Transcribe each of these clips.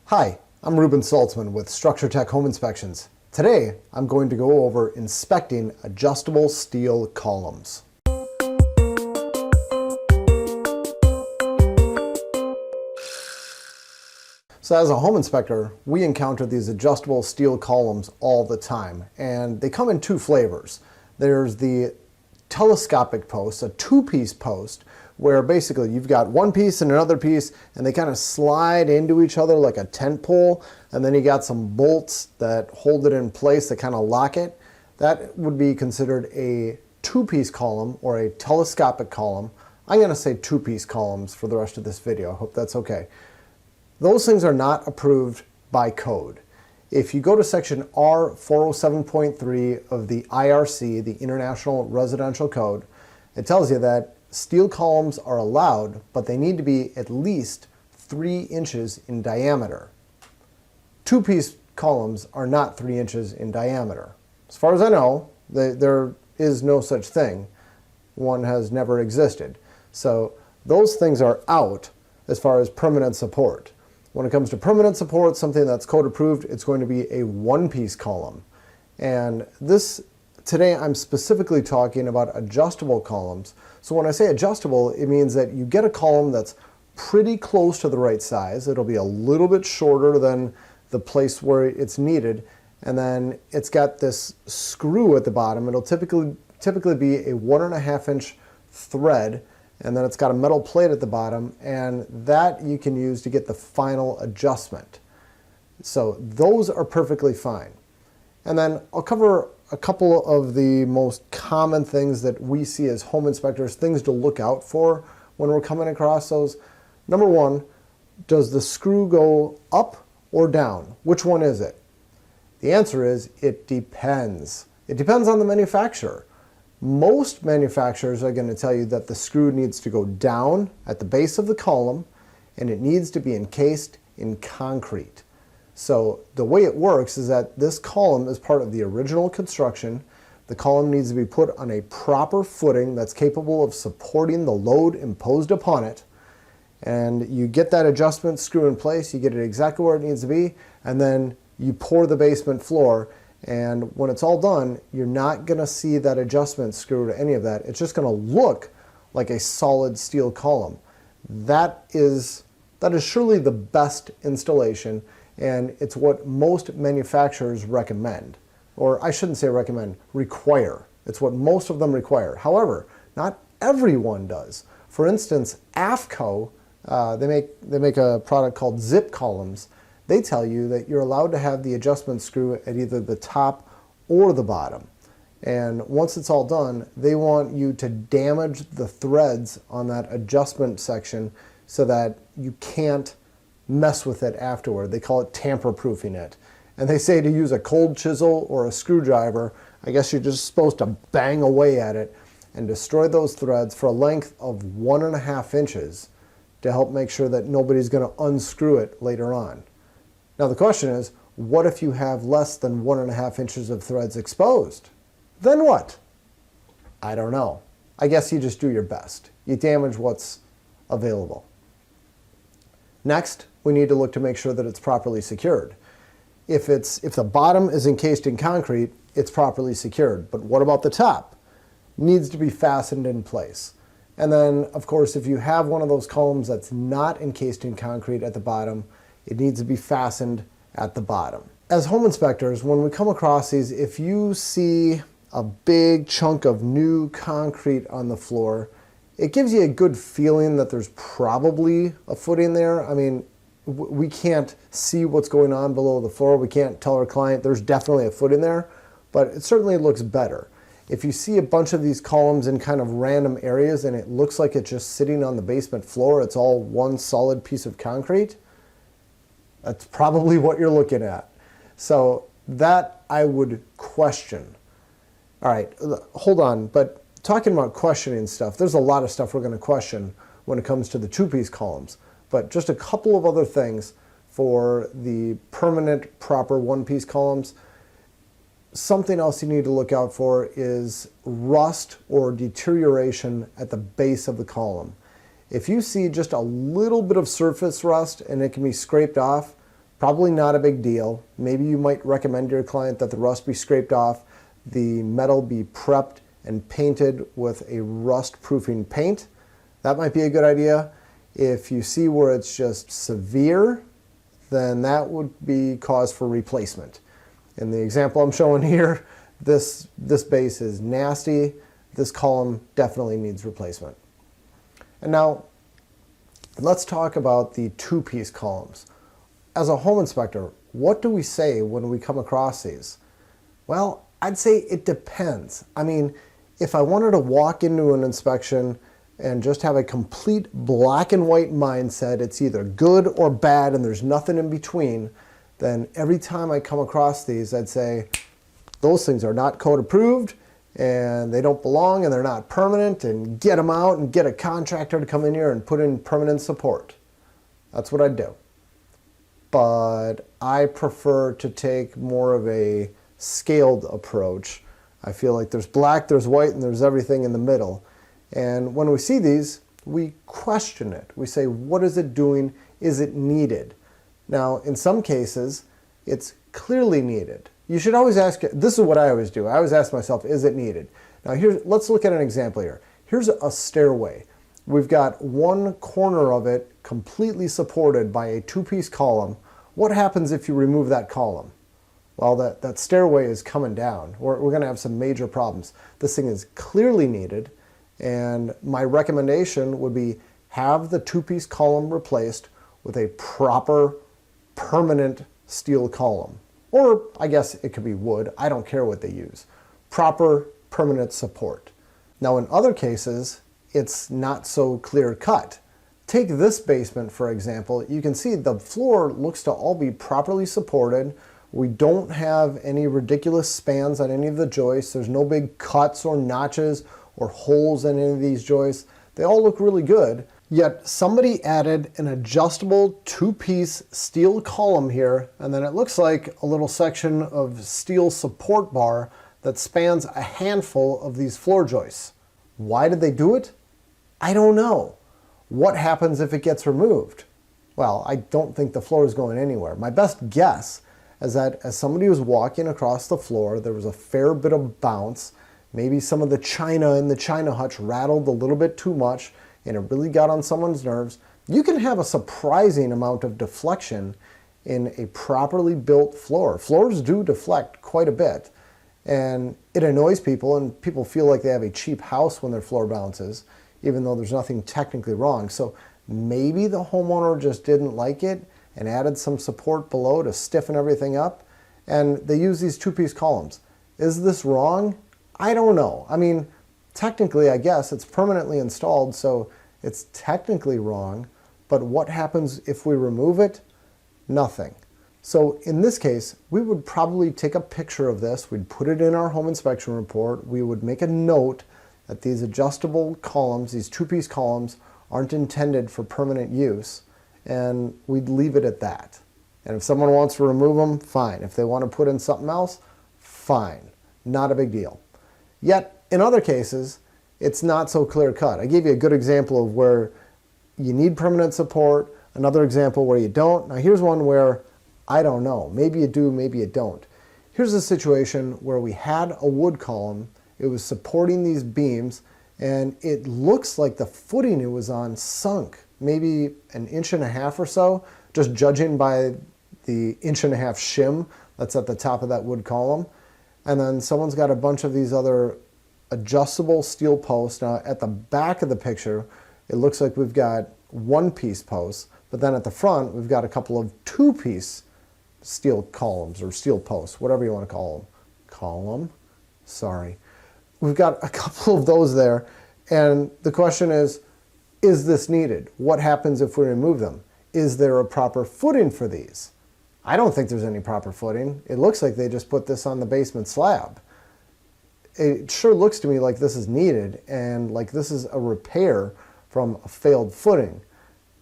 Hi, I'm Ruben Saltzman with Structure Tech Home Inspections. Today, I'm going to go over inspecting adjustable steel columns. So as a home inspector, we encounter these adjustable steel columns all the time, and they come in two flavors. There's the telescopic post, a two-piece post, where basically you've got one piece and another piece and they kind of slide into each other like a tent pole, and then you got some bolts that hold it in place that kind of lock it. That would be considered a two-piece column or a telescopic column. I'm going to say two-piece columns for the rest of this video. I hope that's okay. Those things are not approved by code. If you go to section R407.3 of the IRC, the International Residential Code, it tells you that steel columns are allowed, but they need to be at least 3 inches in diameter. Two-piece columns are not 3 inches in diameter. As far as I know, there is no such thing. One has never existed. So those things are out as far as permanent support. When it comes to permanent support, something that's code approved, it's going to be a one-piece column. And today I'm specifically talking about adjustable columns. So when I say adjustable, it means that you get a column that's pretty close to the right size. It'll be a little bit shorter than the place where it's needed. And then it's got this screw at the bottom. It'll typically be a 1.5 inch thread. And then it's got a metal plate at the bottom, and that you can use to get the final adjustment. So those are perfectly fine. And then I'll cover a couple of the most common things that we see as home inspectors, things to look out for when we're coming across those. Number one, does the screw go up or down? Which one is it? The answer is it depends. It depends on the manufacturer. Most manufacturers are going to tell you that the screw needs to go down at the base of the column, and it needs to be encased in concrete. So the way it works is that this column is part of the original construction. The column needs to be put on a proper footing that's capable of supporting the load imposed upon it. And you get that adjustment screw in place, you get it exactly where it needs to be, and then you pour the basement floor. And when it's all done, you're not going to see that adjustment screw to any of that. It's just going to look like a solid steel column. That is surely the best installation, and it's what most manufacturers recommend. Or I shouldn't say recommend, require. It's what most of them require. However, not everyone does. For instance, AFCO, they make a product called zip columns. They tell you that you're allowed to have the adjustment screw at either the top or the bottom. And once it's all done, they want you to damage the threads on that adjustment section so that you can't mess with it afterward. They call it tamper-proofing it. And they say to use a cold chisel or a screwdriver. I guess you're just supposed to bang away at it and destroy those threads for a length of 1.5 inches to help make sure that nobody's going to unscrew it later on. Now the question is, what if you have less than 1.5 inches of threads exposed? Then what? I don't know. I guess you just do your best. You damage what's available. Next, we need to look to make sure that it's properly secured. If the bottom is encased in concrete, it's properly secured. But what about the top? Needs to be fastened in place. And then, of course, if you have one of those columns that's not encased in concrete at the bottom, it needs to be fastened at the bottom. As home inspectors, when we come across these, if you see a big chunk of new concrete on the floor, it gives you a good feeling that there's probably a footing there. I mean, we can't see what's going on below the floor. We can't tell our client there's definitely a footing there, but it certainly looks better. If you see a bunch of these columns in kind of random areas and it looks like it's just sitting on the basement floor, it's all one solid piece of concrete, that's probably what you're looking at. So that I would question. All right, hold on, but talking about questioning stuff, there's a lot of stuff we're going to question when it comes to the two-piece columns. But just a couple of other things for the permanent, proper one-piece columns. Something else you need to look out for is rust or deterioration at the base of the column. If you see just a little bit of surface rust and it can be scraped off, Probably not a big deal. Maybe you might recommend to your client that the rust be scraped off, the metal be prepped and painted with a rust-proofing paint. That might be a good idea. If you see where it's just severe, then that would be cause for replacement. In the example I'm showing here, this base is nasty. This column definitely needs replacement. And now, let's talk about the two-piece columns. As a home inspector, what do we say when we come across these? Well, I'd say it depends. I mean, if I wanted to walk into an inspection and just have a complete black and white mindset, it's either good or bad and there's nothing in between, then every time I come across these, I'd say, those things are not code approved and they don't belong and they're not permanent, and get them out and get a contractor to come in here and put in permanent support. That's what I'd do. But I prefer to take more of a scaled approach. I feel like there's black, there's white, and there's everything in the middle. And when we see these, we question it. We say, what is it doing? Is it needed? Now, in some cases, it's clearly needed. You should always ask, this is what I always do. I always ask myself, is it needed? Now, let's look at an example here. Here's a stairway. We've got one corner of it completely supported by a two-piece column. What happens if you remove that column? Well, that stairway is coming down. We're going to have some major problems. This thing is clearly needed, and my recommendation would be have the two-piece column replaced with a proper, permanent steel column. Or I guess it could be wood. I don't care what they use. Proper, permanent support. Now, in other cases, it's not so clear-cut. Take this basement, for example. You can see the floor looks to all be properly supported. We don't have any ridiculous spans on any of the joists. There's no big cuts or notches or holes in any of these joists. They all look really good. Yet somebody added an adjustable two-piece steel column here, and then it looks like a little section of steel support bar that spans a handful of these floor joists. Why did they do it? I don't know. What happens if it gets removed? Well, I don't think the floor is going anywhere. My best guess is that as somebody was walking across the floor, there was a fair bit of bounce. Maybe some of the china in the china hutch rattled a little bit too much, and it really got on someone's nerves. You can have a surprising amount of deflection in a properly built floor. Floors do deflect quite a bit, and it annoys people, and people feel like they have a cheap house when their floor bounces, even though there's nothing technically wrong. So maybe the homeowner just didn't like it and added some support below to stiffen everything up, and they use these two-piece columns. Is this wrong? I don't know. I mean, technically, I guess it's permanently installed, so it's technically wrong, but what happens if we remove it? Nothing. So in this case, we would probably take a picture of this, we'd put it in our home inspection report, we would make a note that these adjustable columns, these two-piece columns, aren't intended for permanent use, and we'd leave it at that. And if someone wants to remove them, fine. If they want to put in something else, fine. Not a big deal. Yet, in other cases, it's not so clear-cut. I gave you a good example of where you need permanent support, another example where you don't. Now here's one where I don't know. Maybe you do, maybe you don't. Here's a situation where we had a wood column. It was supporting these beams, and it looks like the footing it was on sunk, maybe 1.5 inches or so, just judging by the 1.5 inch shim that's at the top of that wood column. And then someone's got a bunch of these other adjustable steel posts. Now at the back of the picture, it looks like we've got one-piece posts, but then at the front, we've got a couple of two-piece steel columns or steel posts, whatever you want to call them. Column? Sorry. We've got a couple of those there, and the question is this needed? What happens if we remove them? Is there a proper footing for these? I don't think there's any proper footing. It looks like they just put this on the basement slab. It sure looks to me like this is needed and like this is a repair from a failed footing.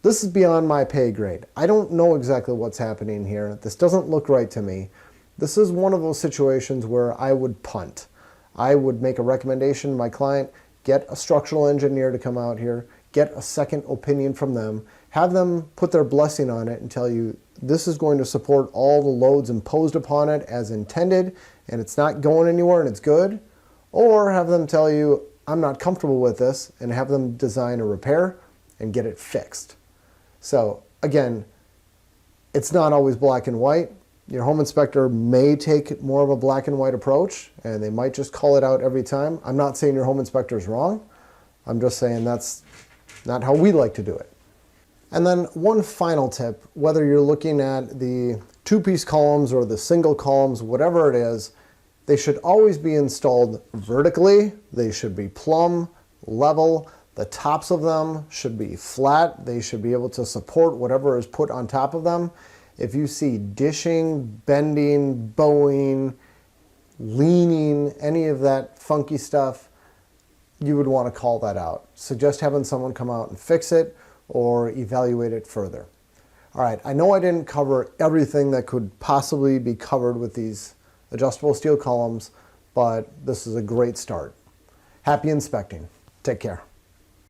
This is beyond my pay grade. I don't know exactly what's happening here. This doesn't look right to me. This is one of those situations where I would punt. I would make a recommendation to my client, get a structural engineer to come out here, get a second opinion from them, have them put their blessing on it and tell you this is going to support all the loads imposed upon it as intended, and it's not going anywhere and it's good. Or have them tell you, I'm not comfortable with this, and have them design a repair and get it fixed. So again, it's not always black and white. Your home inspector may take more of a black and white approach, and they might just call it out every time. I'm not saying your home inspector is wrong. I'm just saying that's not how we like to do it. And then one final tip, whether you're looking at the two-piece columns or the single columns, whatever it is, they should always be installed vertically. They should be plumb, level. The tops of them should be flat. They should be able to support whatever is put on top of them. If you see dishing, bending, bowing, leaning, any of that funky stuff, you would want to call that out. Suggest having someone come out and fix it or evaluate it further. All right, I know I didn't cover everything that could possibly be covered with these adjustable steel columns, but this is a great start. Happy inspecting. Take care.